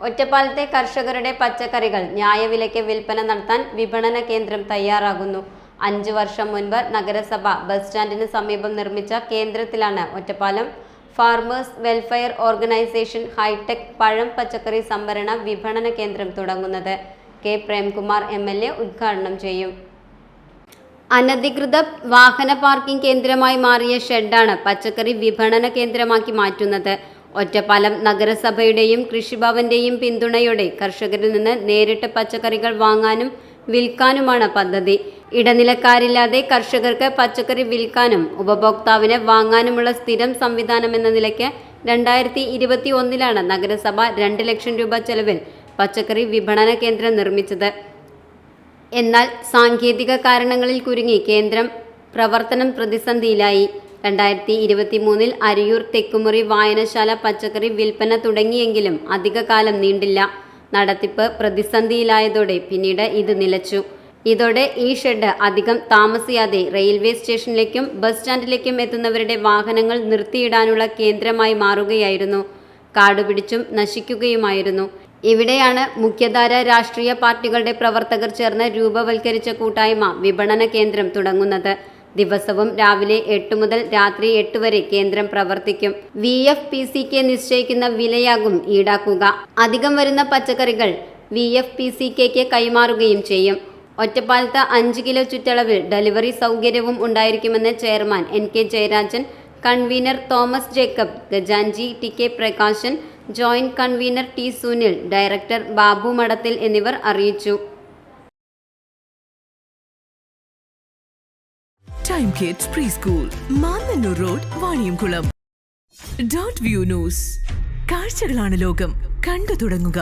ഒറ്റപ്പാലത്തെ കർഷകരുടെ പച്ചക്കറികൾ ന്യായവിലയ്ക്ക് വിൽപ്പന നടത്താൻ വിപണന കേന്ദ്രം തയ്യാറാകുന്നു. 5 വർഷം മുൻപ് നഗരസഭ ബസ് സ്റ്റാൻഡിന് സമീപം നിർമ്മിച്ച കേന്ദ്രത്തിലാണ് Ottapalam farmers welfare organisation hi-tech പഴം പച്ചക്കറി സംഭരണ വിപണന കേന്ദ്രം തുടങ്ങുന്നത്. കെ പ്രേംകുമാർ MLA ഉദ്ഘാടനം ചെയ്യും. അനധികൃത വാഹന പാർക്കിംഗ് കേന്ദ്രമായി മാറിയ ഷെഡാണ് പച്ചക്കറി വിപണന കേന്ദ്രമാക്കി മാറ്റുന്നത്. ഒറ്റപ്പാലം നഗരസഭയുടെയും കൃഷിഭവന്റെയും പിന്തുണയോടെ കർഷകരിൽ നിന്ന് നേരിട്ട് പച്ചക്കറികൾ വാങ്ങാനും വിൽക്കാനുമാണ് പദ്ധതി. ഇടനിലക്കാരില്ലാതെ കർഷകർക്ക് പച്ചക്കറി വിൽക്കാനും ഉപഭോക്താവിന് വാങ്ങാനുമുള്ള സ്ഥിരം സംവിധാനമെന്ന നിലയ്ക്ക് 2021 നഗരസഭ 2 ലക്ഷം രൂപ ചെലവിൽ പച്ചക്കറി വിപണന കേന്ദ്രം നിർമ്മിച്ചത്. എന്നാൽ സാങ്കേതിക കാരണങ്ങളിൽ കുരുങ്ങി കേന്ദ്രം പ്രവർത്തനം പ്രതിസന്ധിയിലായി. 2023 അരിയൂർ തെക്കുമുറി വായനശാല പച്ചക്കറി വിൽപ്പന തുടങ്ങിയെങ്കിലും അധിക കാലം നീണ്ടില്ല. നടത്തിപ്പ് പ്രതിസന്ധിയിലായതോടെ പിന്നീട് ഇത് നിലച്ചു. ഇതോടെ ഈ ഷെഡ് അധികം താമസിയാതെ റെയിൽവേ സ്റ്റേഷനിലേക്കും ബസ് സ്റ്റാൻഡിലേക്കും എത്തുന്നവരുടെ വാഹനങ്ങൾ നിർത്തിയിടാനുള്ള കേന്ദ്രമായി മാറുകയായിരുന്നു. കാടുപിടിച്ചും നശിക്കുകയുമായിരുന്നു. ഇവിടെയാണ് മുഖ്യധാര രാഷ്ട്രീയ പാർട്ടികളുടെ പ്രവർത്തകർ ചേർന്ന് രൂപവൽക്കരിച്ച കൂട്ടായ്മ വിപണന കേന്ദ്രം തുടങ്ങുന്നത്. ദിവസവും രാവിലെ 8 മുതൽ രാത്രി 8 വരെ കേന്ദ്രം പ്രവർത്തിക്കും. VFPCK നിശ്ചയിക്കുന്ന വിലയാകും ഈടാക്കുക. അധികം വരുന്ന പച്ചക്കറികൾ VFPCKക്ക് കൈമാറുകയും ചെയ്യും. ഒറ്റപ്പാലത്ത് 5 കിലോ ചുറ്റളവിൽ ഡെലിവറി സൗകര്യവും ഉണ്ടായിരിക്കുമെന്ന് chairman NK Jayarajan, convener Thomas Jacob, ഖജാൻജി TK Prakashan, joint convener T Sunil, director Babu Madathil എന്നിവർ അറിയിച്ചു. Time kids preschool, Mannanur road, Vaniyamkulam. Dot view news. കാഴ്ചകളാണ് ലോകം, കണ്ടു തുടങ്ങുക.